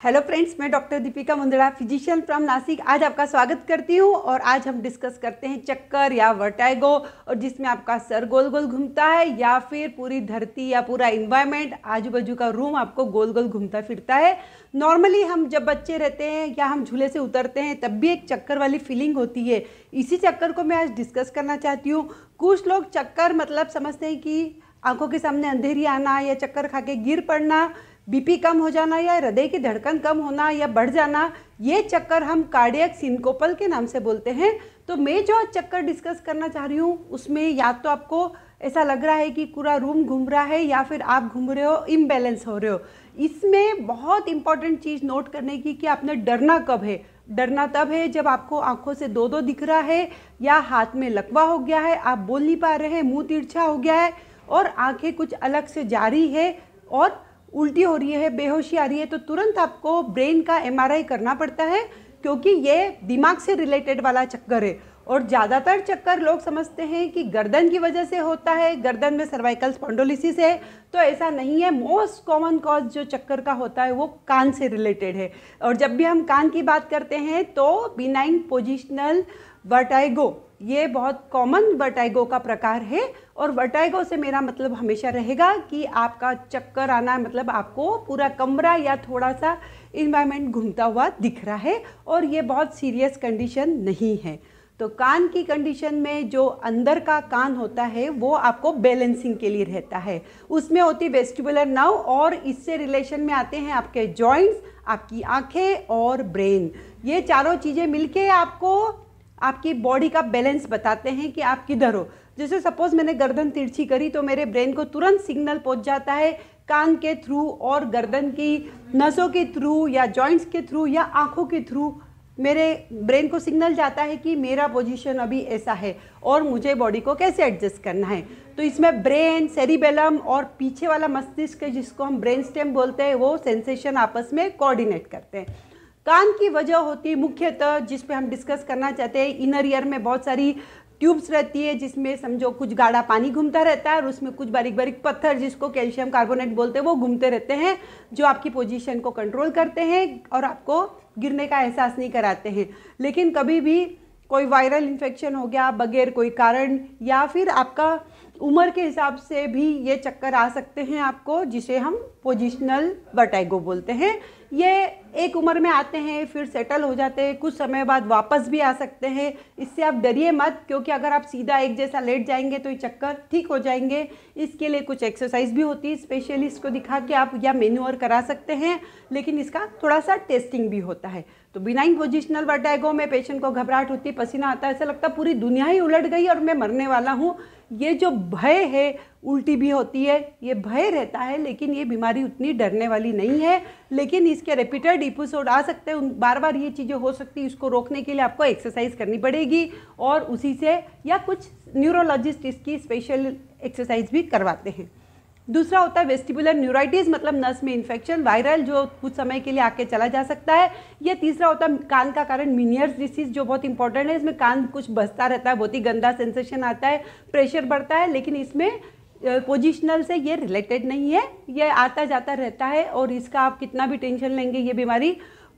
Hello friends, मैं doctor Deepika Mundada, physician from Nashik. आज आपका स्वागत करती हूँ और आज हम डिस्कस करते हैं चक्कर या वर्टाइगो, और जिसमें आपका सर गोल गोल घूमता है या फिर पूरी धरती या पूरा इन्वायरमेंट, आजू बाजू का रूम आपको गोल गोल घूमता फिरता है। नॉर्मली हम जब बच्चे रहते हैं या हम झूले से उतरते हैं तब भी एक चक्कर वाली फीलिंग होती है। इसी चक्कर को मैं आज डिस्कस करना चाहती हूँ। कुछ लोग चक्कर मतलब समझते हैं कि आंखों के सामने अंधेरी आना या चक्कर खा के गिर पड़ना, बीपी कम हो जाना या हृदय की धड़कन कम होना या बढ़ जाना, ये चक्कर हम कार्डियक सिनकोपल के नाम से बोलते हैं। तो मैं जो आज चक्कर डिस्कस करना चाह रही हूँ उसमें या तो आपको ऐसा लग रहा है कि पूरा रूम घूम रहा है या फिर आप घूम रहे हो, इम्बैलेंस हो रहे हो। इसमें बहुत इंपॉर्टेंट चीज़ नोट करने की कि आपने डरना कब है। डरना तब है जब आपको आंखों से दो दो दिख रहा है या हाथ में लकवा हो गया है, आप बोल नहीं पा रहे हैं, मुंह तिरछा हो गया है और आंखें कुछ अलग से जा रही है और उल्टी हो रही है, बेहोशी आ रही है, तो तुरंत आपको ब्रेन का एमआरआई करना पड़ता है, क्योंकि ये दिमाग से रिलेटेड वाला चक्कर है। और ज़्यादातर चक्कर लोग समझते हैं कि गर्दन की वजह से होता है, गर्दन में सर्वाइकल स्पॉन्डिलोसिस है, तो ऐसा नहीं है। मोस्ट कॉमन कॉज जो चक्कर का होता है वो कान से रिलेटेड है। और जब भी हम कान की बात करते हैं तो बिनाइन पोजिशनल वर्टाइगो, ये बहुत कॉमन वर्टाइगो का प्रकार है। और वर्टाइगो से मेरा मतलब हमेशा रहेगा कि आपका चक्कर आना मतलब आपको पूरा कमरा या थोड़ा सा इन्वायरमेंट घूमता हुआ दिख रहा है, और ये बहुत सीरियस कंडीशन नहीं है। तो कान की कंडीशन में जो अंदर का कान होता है वो आपको बैलेंसिंग के लिए रहता है, उसमें होती वेस्टिबुलर नर्व, और इससे रिलेशन में आते हैं आपके जॉइंट्स, आपकी आंखें और ब्रेन। ये चारों चीज़ें मिलके आपको आपकी बॉडी का बैलेंस बताते हैं कि आप किधर हो। जैसे सपोज मैंने गर्दन तिरछी करी तो मेरे ब्रेन को तुरंत सिग्नल पहुंच जाता है कान के थ्रू और गर्दन की नसों के थ्रू या जॉइंट्स के थ्रू या आंखों के थ्रू मेरे ब्रेन को सिग्नल जाता है कि मेरा पोजीशन अभी ऐसा है और मुझे बॉडी को कैसे एडजस्ट करना है। तो इसमें ब्रेन, सेरिबेलम और पीछे वाला मस्तिष्क जिसको हम ब्रेन स्टेम बोलते हैं वो सेंसेशन आपस में कोऑर्डिनेट करते हैं। कान की वजह होती है मुख्यतः, जिस पे हम डिस्कस करना चाहते हैं, इनर ईयर में बहुत सारी ट्यूब्स रहती है जिसमें समझो कुछ गाढ़ा पानी घूमता रहता है और उसमें कुछ बारीक बारीक पत्थर जिसको कैल्शियम कार्बोनेट बोलते हैं वो घूमते रहते हैं, जो आपकी पोजीशन को कंट्रोल करते हैं और आपको गिरने का एहसास नहीं कराते हैं। लेकिन कभी भी कोई वायरल इन्फेक्शन हो गया बगैर कोई कारण, या फिर आपका उम्र के हिसाब से भी ये चक्कर आ सकते हैं आपको, जिसे हम पोजिशनल वर्टाइगो बोलते हैं। ये एक उम्र में आते हैं, फिर सेटल हो जाते हैं, कुछ समय बाद वापस भी आ सकते हैं। इससे आप डरिए मत, क्योंकि अगर आप सीधा एक जैसा लेट जाएंगे तो ये चक्कर ठीक हो जाएंगे। इसके लिए कुछ एक्सरसाइज भी होती है, स्पेशलिस्ट को दिखा के आप या मैन्युअर करा सकते हैं, लेकिन इसका थोड़ा सा टेस्टिंग भी होता है। तो बिनाइन पोजिशनल वर्टाइगो में पेशेंट को घबराहट होती, पसीना आता है, ऐसा लगता है पूरी दुनिया ही उलट गई और मैं मरने वाला हूँ। ये जो भय है, उल्टी भी होती है, ये भय रहता है, लेकिन ये बीमारी उतनी डरने वाली नहीं है। लेकिन इसके रिपीटेड एपिसोड आ सकते हैं, बार बार ये चीज़ें हो सकती है। इसको रोकने के लिए आपको एक्सरसाइज करनी पड़ेगी, और उसी से या कुछ न्यूरोलॉजिस्ट इसकी स्पेशल एक्सरसाइज भी करवाते हैं। दूसरा होता है वेस्टिबुलर न्यूराइटिस, मतलब नस में इन्फेक्शन, वायरल, जो कुछ समय के लिए आके चला जा सकता है। ये तीसरा होता है कान का कारण मीनियर्स डिसीज, जो बहुत इंपॉर्टेंट है। इसमें कान कुछ बसता रहता है, बहुत ही गंदा सेंसेशन आता है, प्रेशर बढ़ता है, लेकिन इसमें पोजिशनल से ये रिलेटेड नहीं है, ये आता जाता रहता है और इसका आप कितना भी टेंशन लेंगे ये बीमारी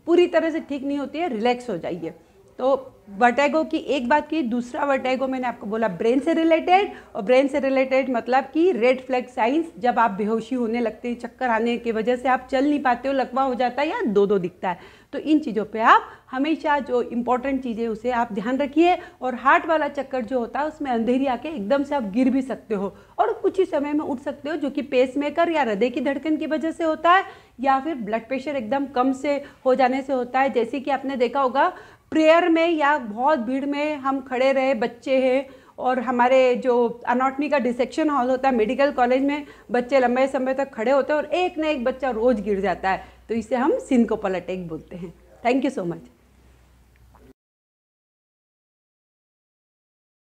पूरी तरह से ठीक नहीं होती है। रिलैक्स हो जाइए। तो वर्टाइगो की एक बात की, दूसरा वर्टाइगो मैंने आपको बोला ब्रेन से रिलेटेड, और ब्रेन से रिलेटेड मतलब कि रेड फ्लैग साइंस, जब आप बेहोशी होने लगते हैं, चक्कर आने की वजह से आप चल नहीं पाते हो, लकवा हो जाता है या दो दो दिखता है। तो इन चीज़ों पे आप हमेशा जो इंपॉर्टेंट चीज़ें उसे आप ध्यान रखिए। और हार्ट वाला चक्कर जो होता है उसमें अंधेरी आके एकदम से आप गिर भी सकते हो और कुछ ही समय में उठ सकते हो, जो कि पेसमेकर या हृदय की धड़कन की वजह से होता है, या फिर ब्लड प्रेशर एकदम कम से हो जाने से होता है। जैसे कि आपने देखा होगा प्रेयर में या बहुत भीड़ में हम खड़े रहे, बच्चे हैं, और हमारे जो एनाटॉमी का डिसेक्शन हॉल होता है मेडिकल कॉलेज में, बच्चे लंबे समय तक खड़े होते हैं और एक ना एक बच्चा रोज गिर जाता है, तो इसे हम सिनकोपल अटैक बोलते हैं। Thank you so much.